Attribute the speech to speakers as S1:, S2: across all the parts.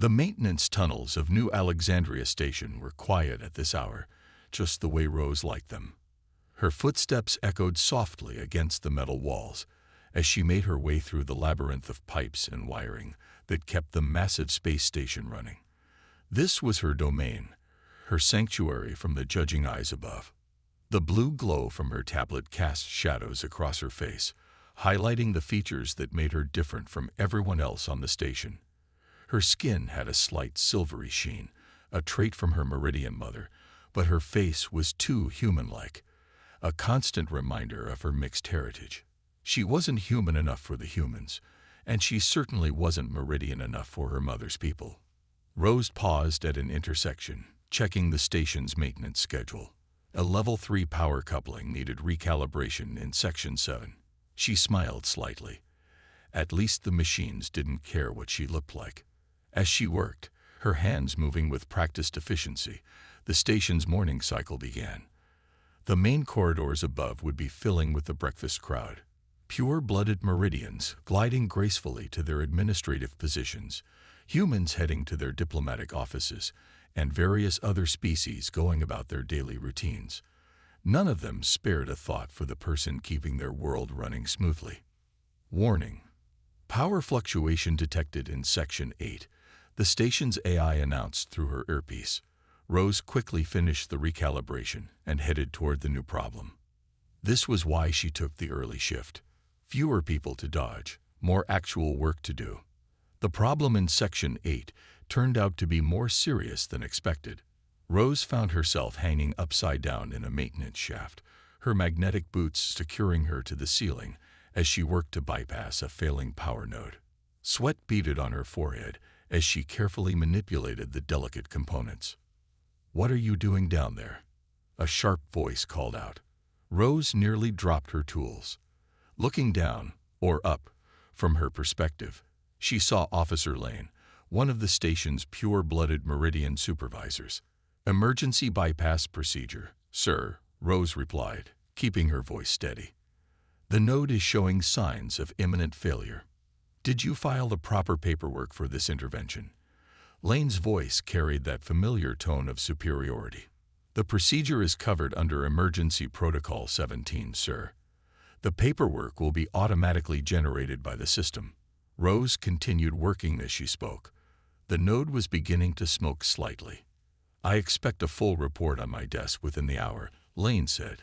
S1: The maintenance tunnels of New Alexandria Station were quiet at this hour, just the way Rose liked them. Her footsteps echoed softly against the metal walls as she made her way through the labyrinth of pipes and wiring that kept the massive space station running. This was her domain, her sanctuary from the judging eyes above. The blue glow from her tablet cast shadows across her face, highlighting the features that made her different from everyone else on the station. Her skin had a slight silvery sheen, a trait from her Meridian mother, but her face was too human-like, a constant reminder of her mixed heritage. She wasn't human enough for the humans, and she certainly wasn't Meridian enough for her mother's people. Rose paused at an intersection, checking the station's maintenance schedule. A Level 3 power coupling needed recalibration in Section 7. She smiled slightly. At least the machines didn't care what she looked like. As she worked, her hands moving with practiced efficiency, the station's morning cycle began. The main corridors above would be filling with the breakfast crowd. Pure-blooded Meridians gliding gracefully to their administrative positions, humans heading to their diplomatic offices, and various other species going about their daily routines. None of them spared a thought for the person keeping their world running smoothly. Warning: power fluctuation detected in Section 8, the station's AI announced through her earpiece. Rose quickly finished the recalibration and headed toward the new problem. This was why she took the early shift. Fewer people to dodge, more actual work to do. The problem in Section 8 turned out to be more serious than expected. Rose found herself hanging upside down in a maintenance shaft, her magnetic boots securing her to the ceiling as she worked to bypass a failing power node. Sweat beaded on her forehead as she carefully manipulated the delicate components. "What are you doing down there?" a sharp voice called out. Rose nearly dropped her tools. Looking down, or up, from her perspective, she saw Officer Lane, one of the station's pure-blooded Meridian supervisors. "Emergency bypass procedure, sir," Rose replied, keeping her voice steady. "The node is showing signs of imminent failure. Did you file the proper paperwork for this intervention?" Lane's voice carried that familiar tone of superiority. "The procedure is covered under Emergency Protocol 17, sir. The paperwork will be automatically generated by the system." Rose continued working as she spoke. The node was beginning to smoke slightly. "I expect a full report on my desk within the hour," Lane said.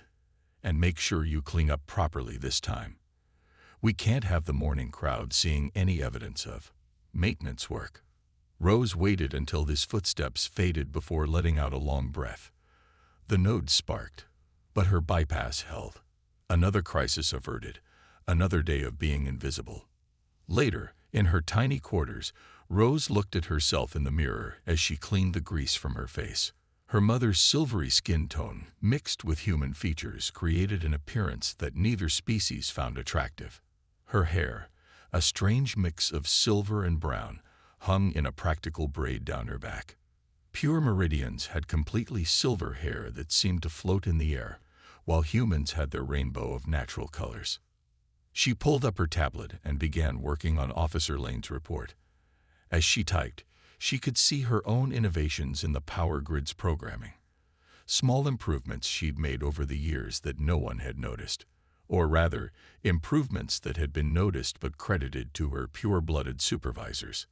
S1: "And make sure you clean up properly this time. We can't have the morning crowd seeing any evidence of maintenance work." Rose waited until his footsteps faded before letting out a long breath. The node sparked, but her bypass held. Another crisis averted, another day of being invisible. Later, in her tiny quarters, Rose looked at herself in the mirror as she cleaned the grease from her face. Her mother's silvery skin tone, mixed with human features, created an appearance that neither species found attractive. Her hair, a strange mix of silver and brown, hung in a practical braid down her back. Pure Meridians had completely silver hair that seemed to float in the air, while humans had their rainbow of natural colors. She pulled up her tablet and began working on Officer Lane's report. As she typed, she could see her own innovations in the power grid's programming. Small improvements she'd made over the years that no one had noticed. Or rather, improvements that had been noticed but credited to her pure-blooded supervisors.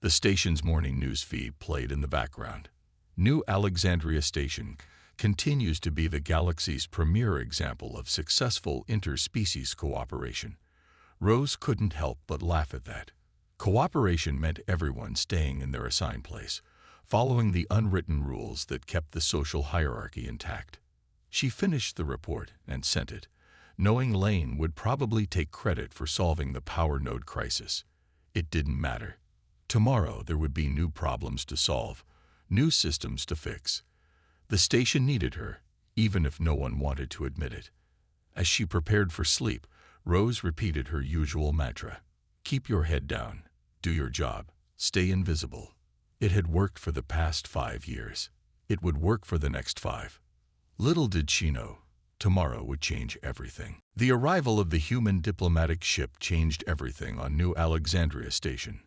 S1: The station's morning news feed played in the background. New Alexandria Station continues to be the galaxy's premier example of successful interspecies cooperation. Rose couldn't help but laugh at that. Cooperation meant everyone staying in their assigned place, following the unwritten rules that kept the social hierarchy intact. She finished the report and sent it, knowing Lane would probably take credit for solving the power node crisis. It didn't matter. Tomorrow there would be new problems to solve, new systems to fix. The station needed her, even if no one wanted to admit it. As she prepared for sleep, Rose repeated her usual mantra: "Keep your head down, do your job, stay invisible." It had worked for the past 5 years. It would work for the next 5. Little did she know, tomorrow would change everything. The arrival of the human diplomatic ship changed everything on New Alexandria Station.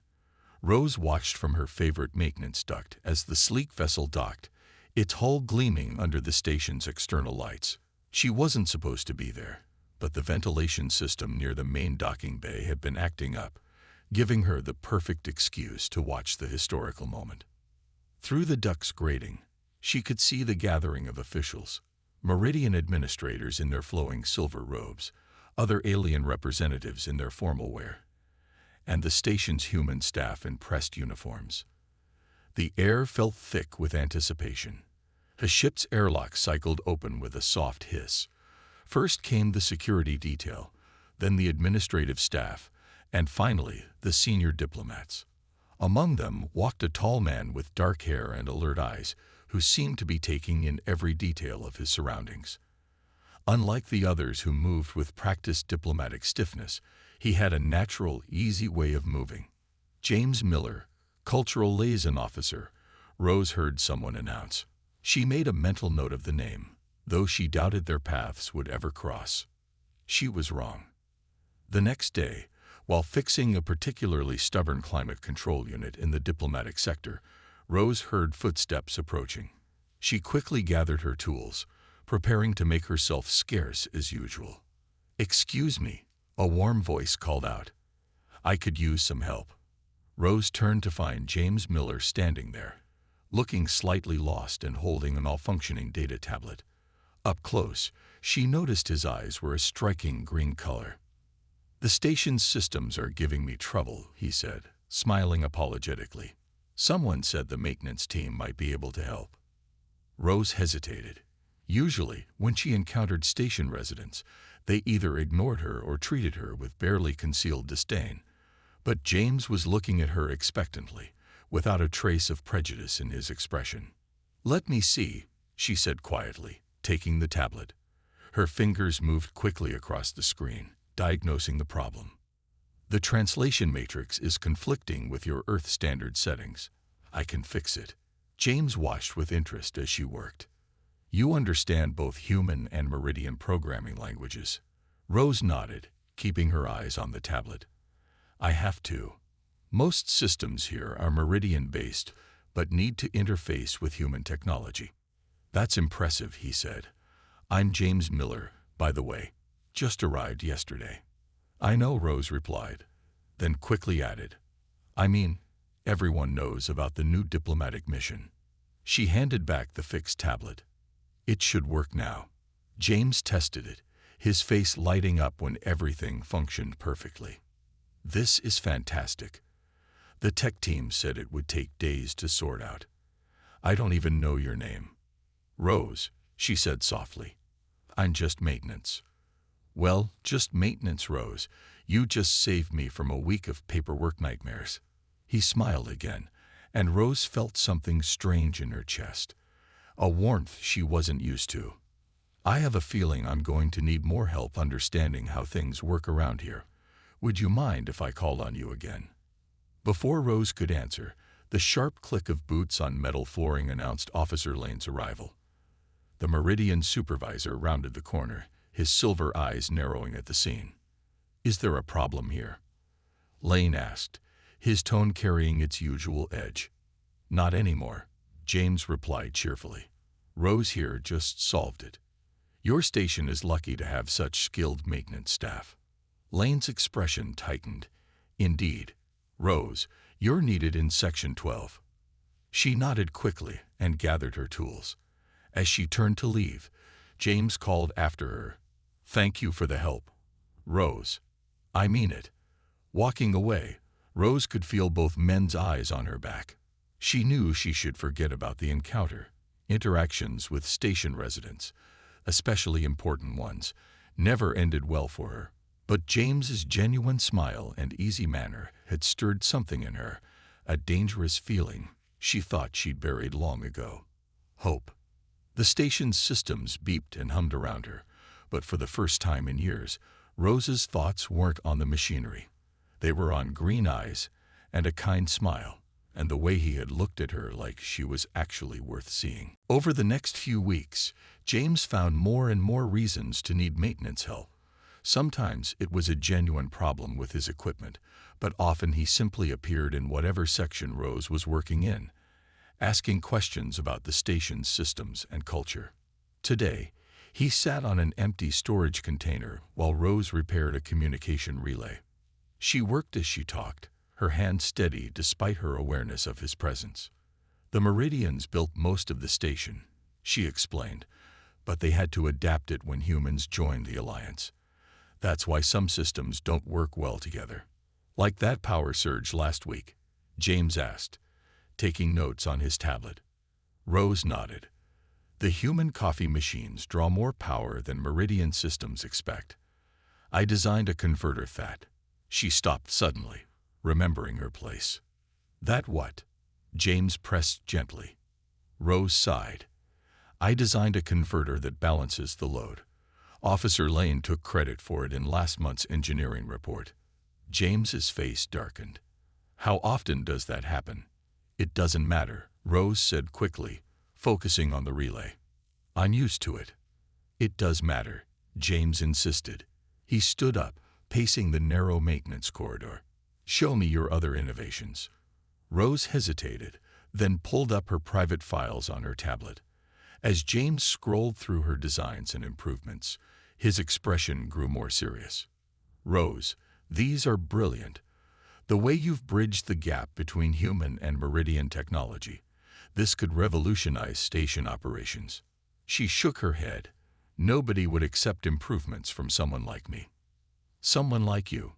S1: Rose watched from her favorite maintenance duct as the sleek vessel docked, its hull gleaming under the station's external lights. She wasn't supposed to be there, but the ventilation system near the main docking bay had been acting up, giving her the perfect excuse to watch the historical moment. Through the duct's grating, she could see the gathering of officials, Meridian administrators in their flowing silver robes, other alien representatives in their formal wear, and the station's human staff in pressed uniforms. The air felt thick with anticipation. The ship's airlock cycled open with a soft hiss. First came the security detail, then the administrative staff, and finally the senior diplomats. Among them walked a tall man with dark hair and alert eyes, who seemed to be taking in every detail of his surroundings. Unlike the others who moved with practiced diplomatic stiffness, he had a natural, easy way of moving. James Miller, Cultural Liaison Officer, Rose heard someone announce. She made a mental note of the name, though she doubted their paths would ever cross. She was wrong. The next day, while fixing a particularly stubborn climate control unit in the diplomatic sector, Rose heard footsteps approaching. She quickly gathered her tools, preparing to make herself scarce as usual. "Excuse me," a warm voice called out. "I could use some help." Rose turned to find James Miller standing there, looking slightly lost and holding a malfunctioning data tablet. Up close, she noticed his eyes were a striking green color. "The station's systems are giving me trouble," he said, smiling apologetically. "Someone said the maintenance team might be able to help." Rose hesitated. Usually, when she encountered station residents, they either ignored her or treated her with barely concealed disdain. But James was looking at her expectantly, without a trace of prejudice in his expression. "Let me see," she said quietly, taking the tablet. Her fingers moved quickly across the screen, diagnosing the problem. "The translation matrix is conflicting with your Earth standard settings. I can fix it." James watched with interest as she worked. "You understand both human and Meridian programming languages?" Rose nodded, keeping her eyes on the tablet. "I have to. Most systems here are Meridian-based, but need to interface with human technology." "That's impressive," he said. "I'm James Miller, by the way. Just arrived yesterday." "I know," Rose replied, then quickly added, "I mean, everyone knows about the new diplomatic mission." She handed back the fixed tablet. "It should work now." James tested it, his face lighting up when everything functioned perfectly. "This is fantastic. The tech team said it would take days to sort out. I don't even know your name." "Rose," she said softly. "I'm just maintenance." "Well, just maintenance, Rose. You just saved me from a week of paperwork nightmares." He smiled again, and Rose felt something strange in her chest, a warmth she wasn't used to. "I have a feeling I'm going to need more help understanding how things work around here. Would you mind if I called on you again?" Before Rose could answer, the sharp click of boots on metal flooring announced Officer Lane's arrival. The Meridian supervisor rounded the corner, his silver eyes narrowing at the scene. "Is there a problem here?" Lane asked, his tone carrying its usual edge. "Not anymore," James replied cheerfully. "Rose here just solved it. Your station is lucky to have such skilled maintenance staff." Lane's expression tightened. "Indeed. Rose, you're needed in Section 12. She nodded quickly and gathered her tools. As she turned to leave, James called after her, "Thank you for the help, Rose. I mean it." Walking away, Rose could feel both men's eyes on her back. She knew she should forget about the encounter. Interactions with station residents, especially important ones, never ended well for her. But James's genuine smile and easy manner had stirred something in her, a dangerous feeling she thought she'd buried long ago. Hope. The station's systems beeped and hummed around her, but for the first time in years, Rose's thoughts weren't on the machinery. They were on green eyes and a kind smile, and the way he had looked at her like she was actually worth seeing. Over the next few weeks, James found more and more reasons to need maintenance help. Sometimes it was a genuine problem with his equipment, but often he simply appeared in whatever section Rose was working in, asking questions about the station's systems and culture. Today, he sat on an empty storage container while Rose repaired a communication relay. She worked as she talked, her hand steady despite her awareness of his presence. The Meridians built most of the station, she explained, but they had to adapt it when humans joined the Alliance. That's why some systems don't work well together. Like that power surge last week, James asked, taking notes on his tablet. Rose nodded. The human coffee machines draw more power than Meridian systems expect. I designed a converter that. She stopped suddenly, remembering her place. That what? James pressed gently. Rose sighed. I designed a converter that balances the load. Officer Lane took credit for it in last month's engineering report. James's face darkened. How often does that happen? It doesn't matter, Rose said quickly, focusing on the relay. I'm used to it. It does matter, James insisted. He stood up, pacing the narrow maintenance corridor. Show me your other innovations. Rose hesitated, then pulled up her private files on her tablet. As James scrolled through her designs and improvements, his expression grew more serious. Rose, these are brilliant. The way you've bridged the gap between human and Meridian technology. This could revolutionize station operations. She shook her head. Nobody would accept improvements from someone like me. Someone like you.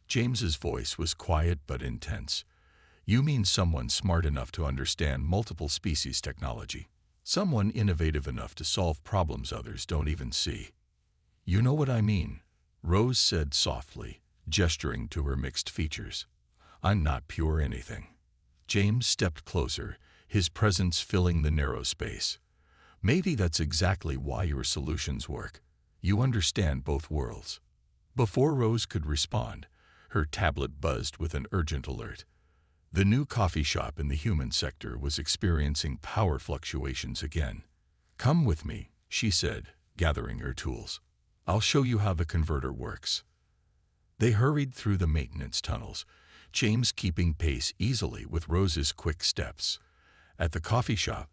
S1: James's voice was quiet but intense. You mean someone smart enough to understand multiple species technology. Someone innovative enough to solve problems others don't even see. You know what I mean, Rose said softly, gesturing to her mixed features. I'm not pure anything. James stepped closer, his presence filling the narrow space. Maybe that's exactly why your solutions work. You understand both worlds. Before Rose could respond, her tablet buzzed with an urgent alert. The new coffee shop in the human sector was experiencing power fluctuations again. Come with me, she said, gathering her tools. I'll show you how the converter works. They hurried through the maintenance tunnels, James keeping pace easily with Rose's quick steps. At the coffee shop,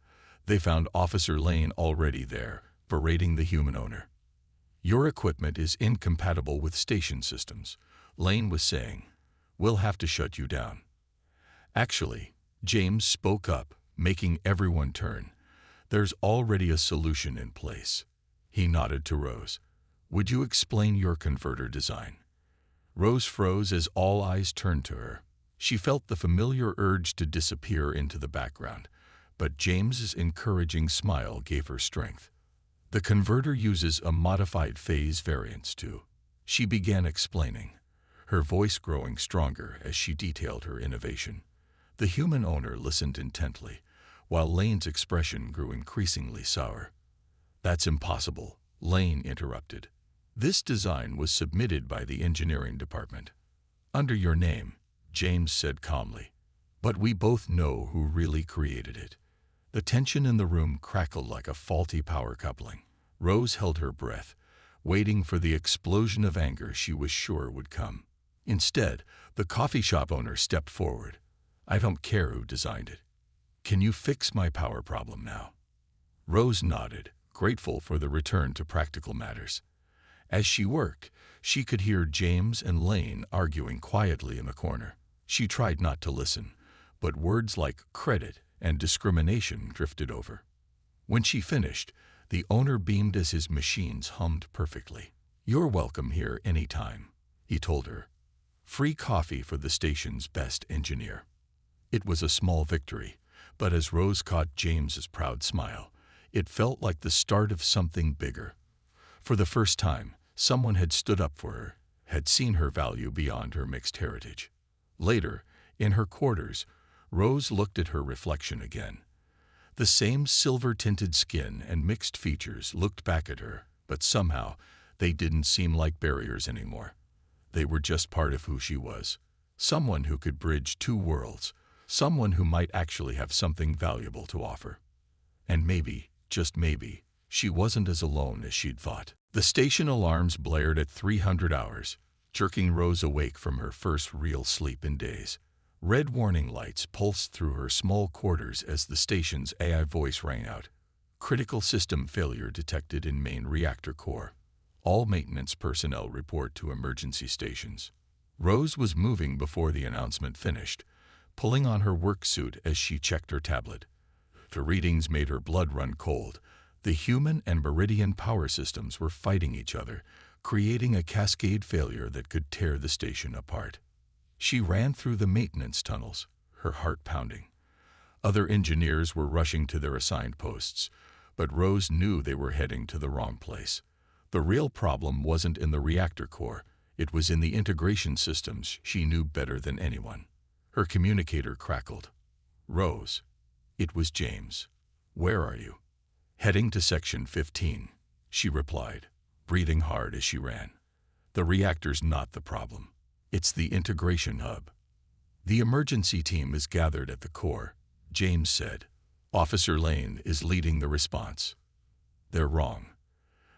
S1: they found Officer Lane already there, berating the human owner. Your equipment is incompatible with station systems, Lane was saying. We'll have to shut you down. Actually, James spoke up, making everyone turn. There's already a solution in place. He nodded to Rose. Would you explain your converter design? Rose froze as all eyes turned to her. She felt the familiar urge to disappear into the background, but James's encouraging smile gave her strength. The converter uses a modified phase variance too. She began explaining, her voice growing stronger as she detailed her innovation. The human owner listened intently, while Lane's expression grew increasingly sour. That's impossible, Lane interrupted. This design was submitted by the engineering department. Under your name, James said calmly. But we both know who really created it. The tension in the room crackled like a faulty power coupling. Rose held her breath, waiting for the explosion of anger she was sure would come. Instead, the coffee shop owner stepped forward. I don't care who designed it. Can you fix my power problem now? Rose nodded, grateful for the return to practical matters. As she worked, she could hear James and Lane arguing quietly in the corner. She tried not to listen, but words like credit and discrimination drifted over. When she finished, the owner beamed as his machines hummed perfectly. You're welcome here anytime, he told her. Free coffee for the station's best engineer. It was a small victory, but as Rose caught James's proud smile, it felt like the start of something bigger. For the first time, someone had stood up for her, had seen her value beyond her mixed heritage. Later, in her quarters, Rose looked at her reflection again. The same silver-tinted skin and mixed features looked back at her, but somehow they didn't seem like barriers anymore. They were just part of who she was. Someone who could bridge two worlds, someone who might actually have something valuable to offer. And maybe, just maybe, She wasn't as alone as she'd thought. The station alarms blared at 300 hours, jerking Rose awake from her first real sleep in days. Red warning lights pulsed through her small quarters as the station's AI voice rang out. Critical system failure detected in main reactor core. All maintenance personnel report to emergency stations. Rose was moving before the announcement finished, pulling on her work suit as she checked her tablet. The readings made her blood run cold. The human and Meridian power systems were fighting each other, creating a cascade failure that could tear the station apart. She ran through the maintenance tunnels, her heart pounding. Other engineers were rushing to their assigned posts, but Rose knew they were heading to the wrong place. The real problem wasn't in the reactor core, it was in the integration systems she knew better than anyone. Her communicator crackled. "Rose." It was James. "Where are you?" "Heading to Section 15, she replied, breathing hard as she ran. "The reactor's not the problem. It's the integration hub." "The emergency team is gathered at the core," James said. "Officer Lane is leading the response." "They're wrong."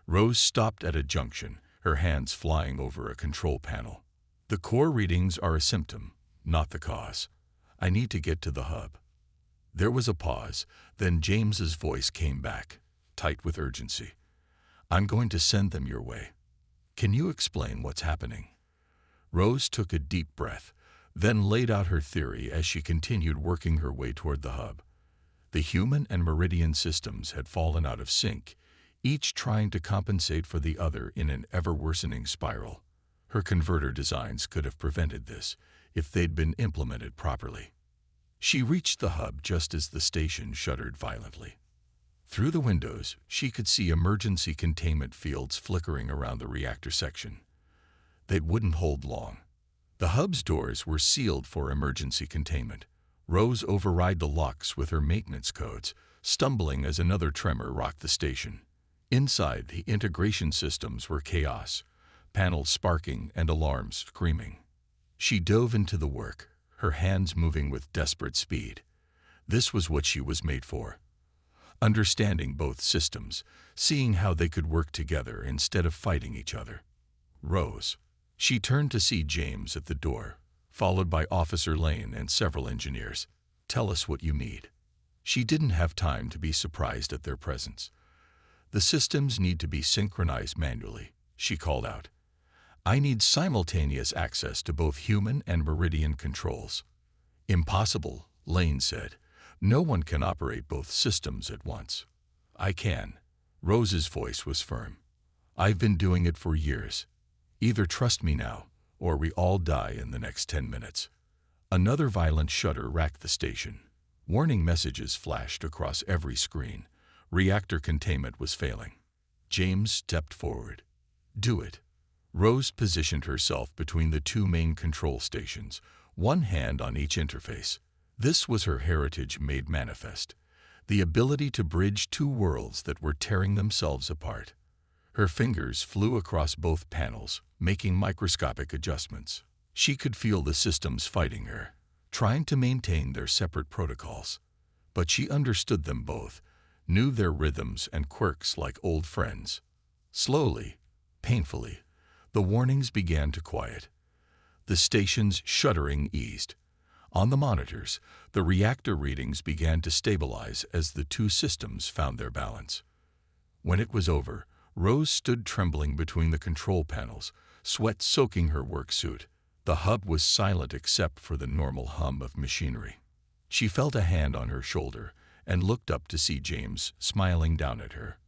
S1: Rose stopped at a junction, her hands flying over a control panel. "The core readings are a symptom, not the cause. I need to get to the hub." There was a pause, then James's voice came back, tight with urgency. "I'm going to send them your way. Can you explain what's happening?" Rose took a deep breath, then laid out her theory as she continued working her way toward the hub. The human and Meridian systems had fallen out of sync, each trying to compensate for the other in an ever-worsening spiral. Her converter designs could have prevented this if they'd been implemented properly. She reached the hub just as the station shuddered violently. Through the windows, she could see emergency containment fields flickering around the reactor section. They wouldn't hold long. The hub's doors were sealed for emergency containment. Rose override the locks with her maintenance codes, stumbling as another tremor rocked the station. Inside, the integration systems were chaos, panels sparking and alarms screaming. She dove into the work, her hands moving with desperate speed. This was what she was made for. Understanding both systems, seeing how they could work together instead of fighting each other. "Rose." She turned to see James at the door, followed by Officer Lane and several engineers. "Tell us what you need." She didn't have time to be surprised at their presence. "The systems need to be synchronized manually," she called out. "I need simultaneous access to both human and Meridian controls." "Impossible," Lane said. "No one can operate both systems at once." "I can." Rose's voice was firm. "I've been doing it for years. Either trust me now, or we all die in the next 10 minutes. Another violent shudder racked the station. Warning messages flashed across every screen. Reactor containment was failing. James stepped forward. "Do it." Rose positioned herself between the two main control stations, one hand on each interface. This was her heritage made manifest, the ability to bridge two worlds that were tearing themselves apart. Her fingers flew across both panels, making microscopic adjustments. She could feel the systems fighting her, trying to maintain their separate protocols. But she understood them both, knew their rhythms and quirks like old friends. Slowly, painfully, the warnings began to quiet. The station's shuddering eased. On the monitors, the reactor readings began to stabilize as the two systems found their balance. When it was over, Rose stood trembling between the control panels, sweat soaking her work suit. The hub was silent except for the normal hum of machinery. She felt a hand on her shoulder and looked up to see James smiling down at her.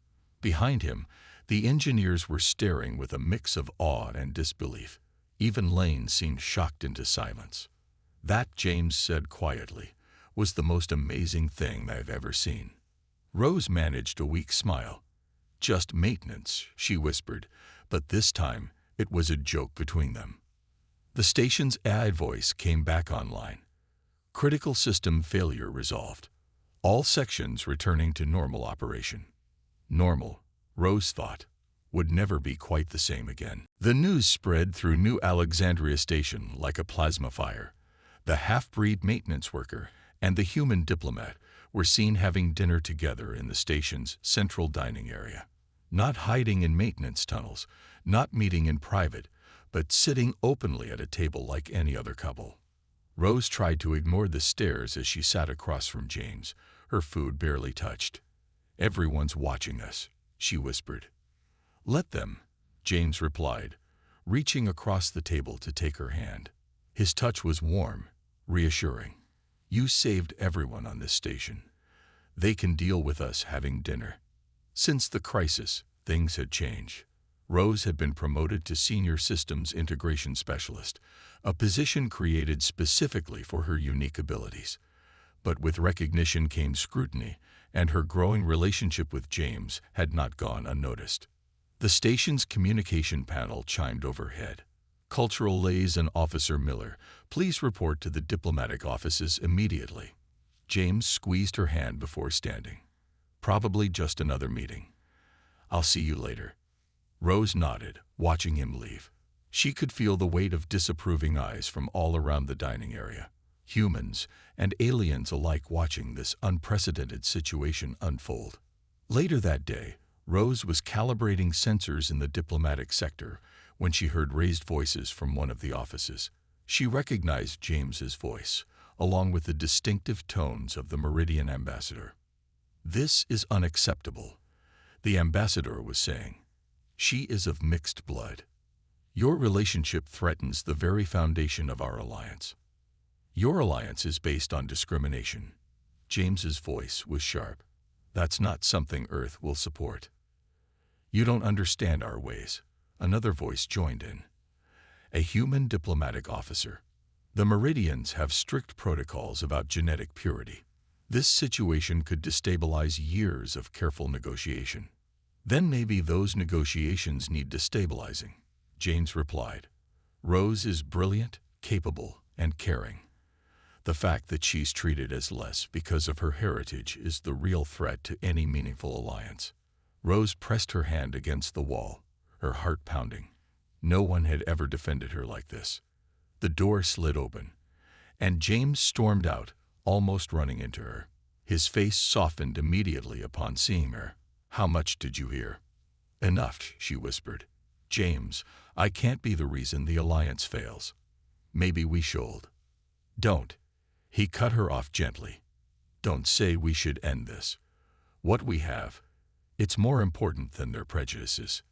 S1: Behind him, the engineers were staring with a mix of awe and disbelief. Even Lane seemed shocked into silence. "That," James said quietly, "was the most amazing thing I've ever seen." Rose managed a weak smile. "Just maintenance," she whispered, but this time it was a joke between them. The station's AI voice came back online. Critical system failure resolved. All sections returning to normal operation. Normal, Rose thought, would never be quite the same again. The news spread through New Alexandria Station like a plasma fire. The half-breed maintenance worker and the human diplomat were seen having dinner together in the station's central dining area. Not hiding in maintenance tunnels, not meeting in private, but sitting openly at a table like any other couple. Rose tried to ignore the stares as she sat across from James, her food barely touched. "Everyone's watching us," she whispered. "Let them," James replied, reaching across the table to take her hand. His touch was warm, reassuring. "You saved everyone on this station. They can deal with us having dinner." Since the crisis, things had changed. Rose had been promoted to Senior Systems Integration Specialist, a position created specifically for her unique abilities. But with recognition came scrutiny, and her growing relationship with James had not gone unnoticed. The station's communication panel chimed overhead. "Cultural Liaison Officer Miller, please report to the diplomatic offices immediately." James squeezed her hand before standing. "Probably just another meeting. I'll see you later." Rose nodded, watching him leave. She could feel the weight of disapproving eyes from all around the dining area, humans and aliens alike watching this unprecedented situation unfold. Later that day, Rose was calibrating sensors in the diplomatic sector when she heard raised voices from one of the offices. She recognized James's voice, along with the distinctive tones of the Meridian ambassador. "This is unacceptable," the ambassador was saying. "She is of mixed blood. Your relationship threatens the very foundation of our alliance. Your alliance is based on discrimination." James's voice was sharp. "That's not something Earth will support." "You don't understand our ways," another voice joined in. A human diplomatic officer. "The Meridians have strict protocols about genetic purity. This situation could destabilize years of careful negotiation." "Then maybe those negotiations need destabilizing," James replied. "Rose is brilliant, capable, and caring. The fact that she's treated as less because of her heritage is the real threat to any meaningful alliance." Rose pressed her hand against the wall, her heart pounding. No one had ever defended her like this. The door slid open, and James stormed out, almost running into her. His face softened immediately upon seeing her. "How much did you hear?" "Enough," she whispered. "James, I can't be the reason the alliance fails. Maybe we should." "Don't." He cut her off gently. "Don't say we should end this. What we have, it's more important than their prejudices.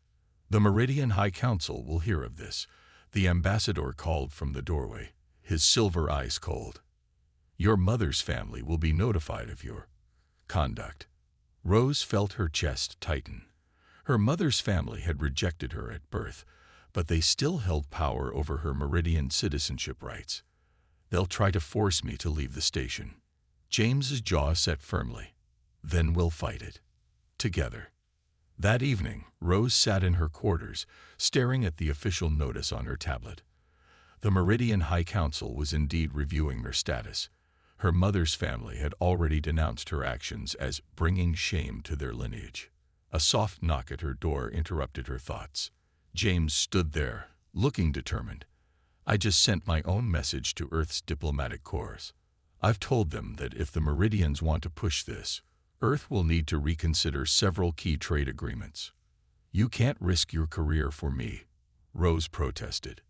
S1: The Meridian High Council will hear of this," the ambassador called from the doorway, his silver eyes cold. "Your mother's family will be notified of your conduct." Rose felt her chest tighten. Her mother's family had rejected her at birth, but they still held power over her Meridian citizenship rights. "They'll try to force me to leave the station." James's jaw set firmly. "Then we'll fight it. Together." That evening, Rose sat in her quarters, staring at the official notice on her tablet. The Meridian High Council was indeed reviewing their status. Her mother's family had already denounced her actions as bringing shame to their lineage. A soft knock at her door interrupted her thoughts. James stood there, looking determined. "I just sent my own message to Earth's diplomatic corps. I've told them that if the Meridians want to push this, Earth will need to reconsider several key trade agreements." "You can't risk your career for me," Rose protested.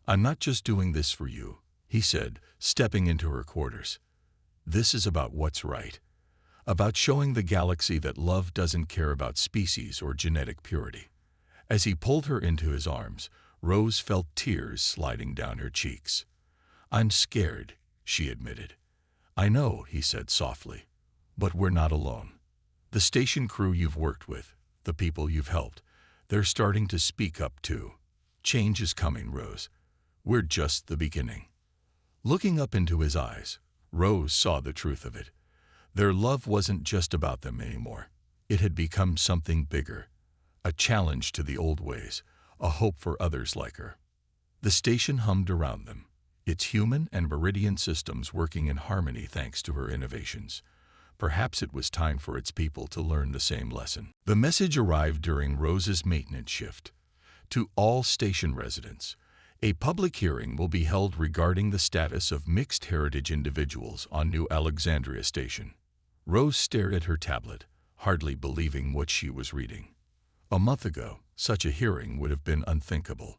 S1: "I'm not just doing this for you," he said, stepping into her quarters. "This is about what's right. About showing the galaxy that love doesn't care about species or genetic purity." As he pulled her into his arms, Rose felt tears sliding down her cheeks. "I'm scared," she admitted. "I know," he said softly. "But we're not alone. The station crew you've worked with, the people you've helped, they're starting to speak up too. Change is coming, Rose. We're just the beginning." Looking up into his eyes, Rose saw the truth of it. Their love wasn't just about them anymore. It had become something bigger, a challenge to the old ways, a hope for others like her. The station hummed around them, its human and Meridian systems working in harmony thanks to her innovations. Perhaps it was time for its people to learn the same lesson. The message arrived during Rose's maintenance shift. To all station residents, a public hearing will be held regarding the status of mixed heritage individuals on New Alexandria Station. Rose stared at her tablet, hardly believing what she was reading. A month ago, such a hearing would have been unthinkable.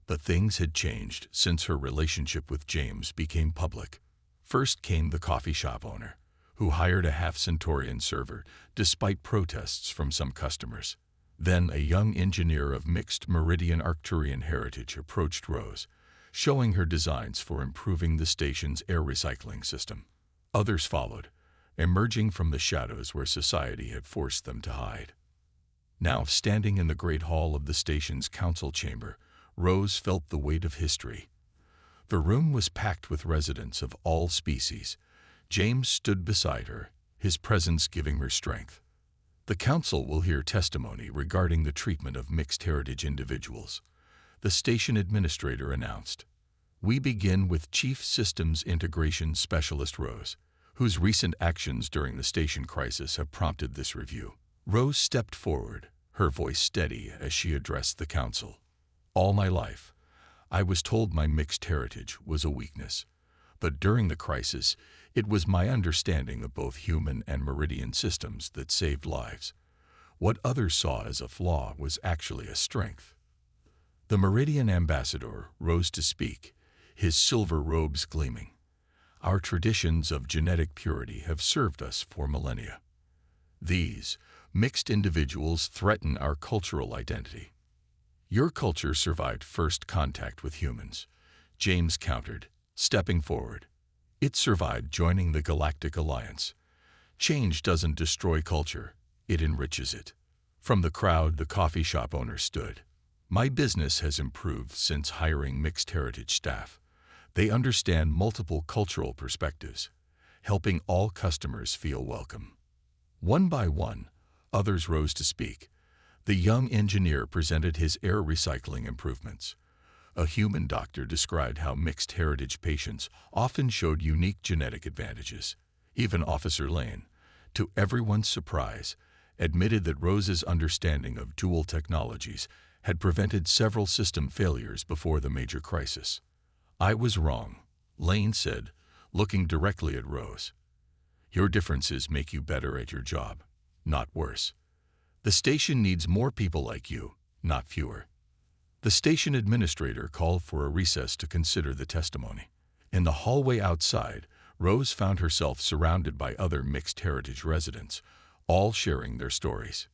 S1: But things had changed since her relationship with James became public. First came the coffee shop owner, who hired a half-Centaurian server despite protests from some customers. Then a young engineer of mixed Meridian-Arcturian heritage approached Rose, showing her designs for improving the station's air recycling system. Others followed, emerging from the shadows where society had forced them to hide. Now, standing in the great hall of the station's council chamber, Rose felt the weight of history. The room was packed with residents of all species. James stood beside her, his presence giving her strength. The council will hear testimony regarding the treatment of mixed heritage individuals. The station administrator announced. We begin with Chief Systems Integration Specialist Rose, whose recent actions during the station crisis have prompted this review. Rose stepped forward, her voice steady as she addressed the council. All my life, I was told my mixed heritage was a weakness. But during the crisis, it was my understanding of both human and Meridian systems that saved lives. What others saw as a flaw was actually a strength. The Meridian ambassador rose to speak, his silver robes gleaming. Our traditions of genetic purity have served us for millennia. These mixed individuals threaten our cultural identity. Your culture survived first contact with humans, James countered, stepping forward. It survived joining the Galactic Alliance. Change doesn't destroy culture, it enriches it. From the crowd, the coffee shop owner stood. My business has improved since hiring mixed heritage staff. They understand multiple cultural perspectives, helping all customers feel welcome. One by one, others rose to speak. The young engineer presented his air recycling improvements. A human doctor described how mixed heritage patients often showed unique genetic advantages. Even Officer Lane, to everyone's surprise, admitted that Rose's understanding of dual technologies had prevented several system failures before the major crisis. I was wrong, Lane said, looking directly at Rose. Your differences make you better at your job, not worse. The station needs more people like you, not fewer. The station administrator called for a recess to consider the testimony. In the hallway outside, Rose found herself surrounded by other mixed heritage residents, all sharing their stories.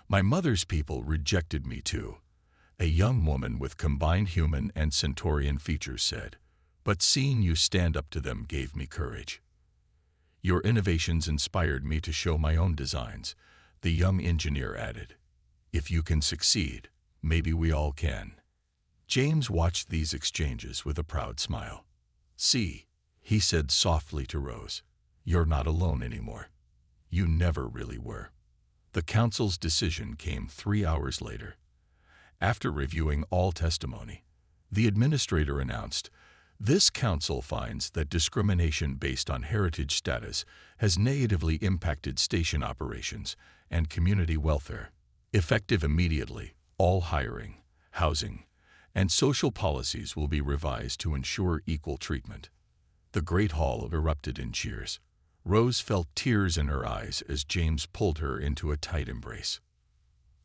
S1: My mother's people rejected me too, a young woman with combined human and Centaurian features said, but seeing you stand up to them gave me courage. Your innovations inspired me to show my own designs, the young engineer added. If you can succeed, maybe we all can. James watched these exchanges with a proud smile. See, he said softly to Rose, you're not alone anymore. You never really were. The council's decision came 3 hours later. After reviewing all testimony, the administrator announced, this council finds that discrimination based on heritage status has negatively impacted station operations and community welfare. Effective immediately, all hiring, housing, and social policies will be revised to ensure equal treatment. The great hall erupted in cheers. Rose felt tears in her eyes as James pulled her into a tight embrace.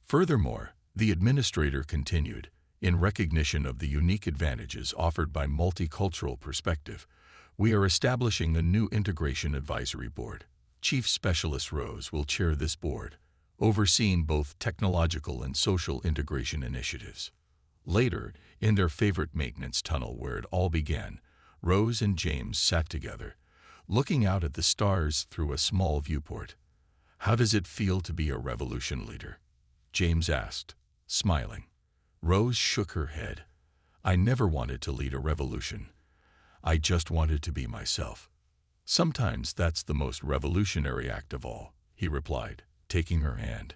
S1: Furthermore, the administrator continued, in recognition of the unique advantages offered by multicultural perspective, we are establishing a new Integration Advisory Board. Chief Specialist Rose will chair this board, overseeing both technological and social integration initiatives. Later, in their favorite maintenance tunnel where it all began, Rose and James sat together, looking out at the stars through a small viewport. How does it feel to be a revolution leader? James asked, smiling. Rose shook her head. I never wanted to lead a revolution. I just wanted to be myself. Sometimes that's the most revolutionary act of all, he replied, taking her hand.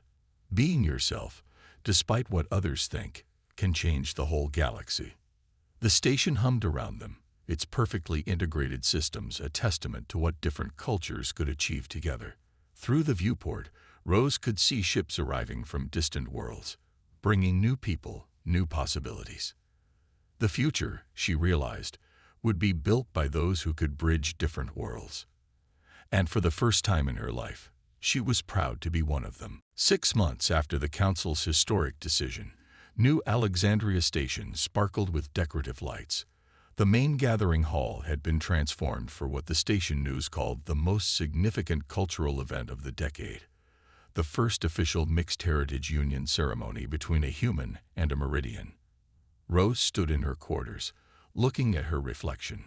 S1: Being yourself, despite what others think, can change the whole galaxy. The station hummed around them, its perfectly integrated systems a testament to what different cultures could achieve together. Through the viewport, Rose could see ships arriving from distant worlds, bringing new people, new possibilities. The future, she realized, would be built by those who could bridge different worlds. And for the first time in her life, she was proud to be one of them. 6 months after the Council's historic decision, New Alexandria Station sparkled with decorative lights. The main gathering hall had been transformed for what the station news called the most significant cultural event of the decade, the first official Mixed Heritage Union ceremony between a human and a Meridian. Rose stood in her quarters, looking at her reflection.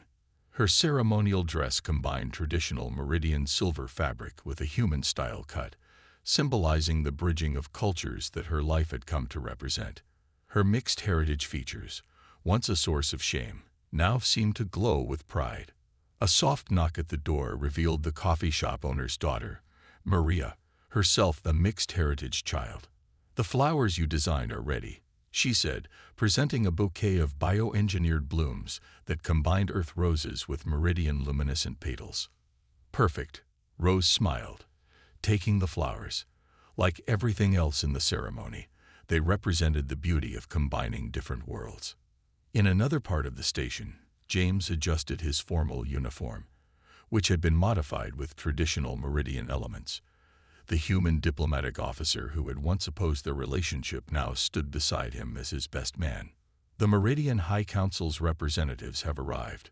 S1: Her ceremonial dress combined traditional Meridian silver fabric with a human-style cut, symbolizing the bridging of cultures that her life had come to represent. Her mixed heritage features, once a source of shame, now seemed to glow with pride. A soft knock at the door revealed the coffee shop owner's daughter, Maria, herself a mixed heritage child. "The flowers you designed are ready," she said, presenting a bouquet of bioengineered blooms that combined earth roses with Meridian luminescent petals. "Perfect," Rose smiled, taking the flowers. Like everything else in the ceremony, they represented the beauty of combining different worlds. In another part of the station, James adjusted his formal uniform, which had been modified with traditional Meridian elements. The human diplomatic officer who had once opposed their relationship now stood beside him as his best man. "The Meridian High Council's representatives have arrived,"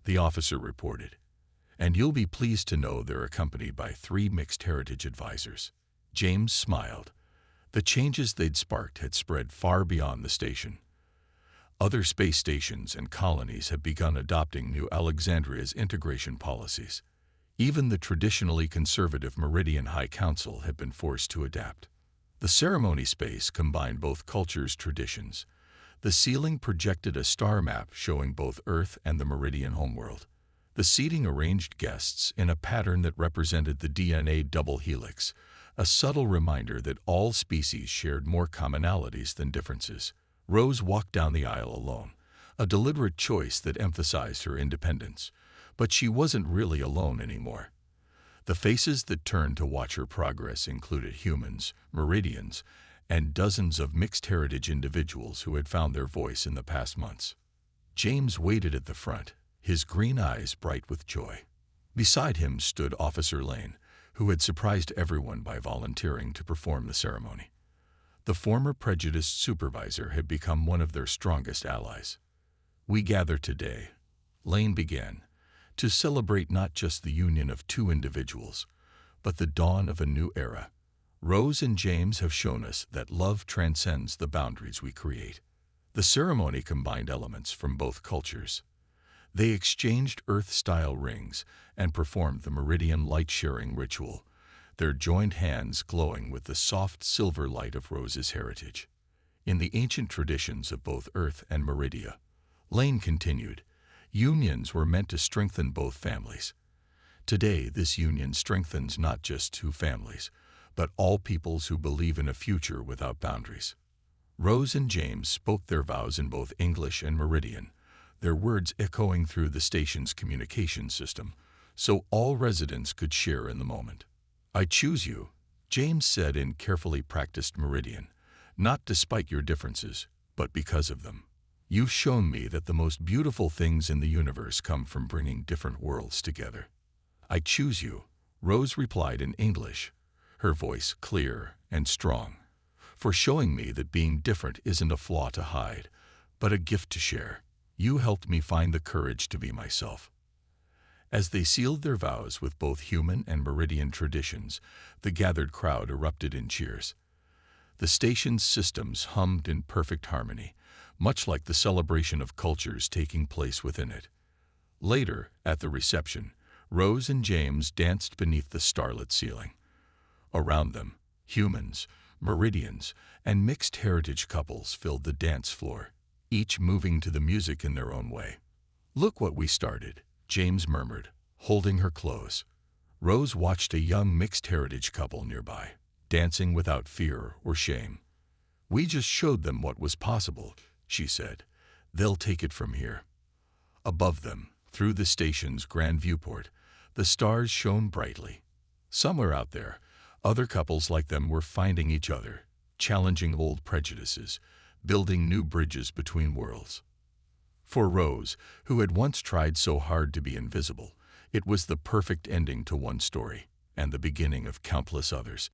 S1: the officer reported, "and you'll be pleased to know they're accompanied by 3 mixed heritage advisors." James smiled. The changes they'd sparked had spread far beyond the station. Other space stations and colonies have begun adopting New Alexandria's integration policies. Even the traditionally conservative Meridian High Council had been forced to adapt. The ceremony space combined both cultures' traditions. The ceiling projected a star map showing both Earth and the Meridian homeworld. The seating arranged guests in a pattern that represented the DNA double helix, a subtle reminder that all species shared more commonalities than differences. Rose walked down the aisle alone, a deliberate choice that emphasized her independence. But she wasn't really alone anymore. The faces that turned to watch her progress included humans, Meridians, and dozens of mixed heritage individuals who had found their voice in the past months. James waited at the front, his green eyes bright with joy. Beside him stood Officer Lane, who had surprised everyone by volunteering to perform the ceremony. The former prejudiced supervisor had become one of their strongest allies. "We gather today," Lane began, "to celebrate not just the union of 2 individuals, but the dawn of a new era. Rose and James have shown us that love transcends the boundaries we create." The ceremony combined elements from both cultures. They exchanged Earth-style rings and performed the Meridian light-sharing ritual, their joined hands glowing with the soft silver light of Rose's heritage. "In the ancient traditions of both Earth and Meridia," Lane continued, "unions were meant to strengthen both families. Today, this union strengthens not just 2 families, but all peoples who believe in a future without boundaries." Rose and James spoke their vows in both English and Meridian, their words echoing through the station's communication system, so all residents could share in the moment. "I choose you," James said in carefully practiced Meridian, "not despite your differences, but because of them. You've shown me that the most beautiful things in the universe come from bringing different worlds together." "I choose you," Rose replied in English, her voice clear and strong, "for showing me that being different isn't a flaw to hide, but a gift to share. You helped me find the courage to be myself." As they sealed their vows with both human and Meridian traditions, the gathered crowd erupted in cheers. The station's systems hummed in perfect harmony, much like the celebration of cultures taking place within it. Later, at the reception, Rose and James danced beneath the starlit ceiling. Around them, humans, Meridians, and mixed heritage couples filled the dance floor, each moving to the music in their own way. "Look what we started," James murmured, holding her close. Rose watched a young mixed heritage couple nearby, dancing without fear or shame. "We just showed them what was possible," she said. "They'll take it from here." Above them, through the station's grand viewport, the stars shone brightly. Somewhere out there, other couples like them were finding each other, challenging old prejudices, building new bridges between worlds. For Rose, who had once tried so hard to be invisible, It was the perfect ending to one story, and the beginning of countless others.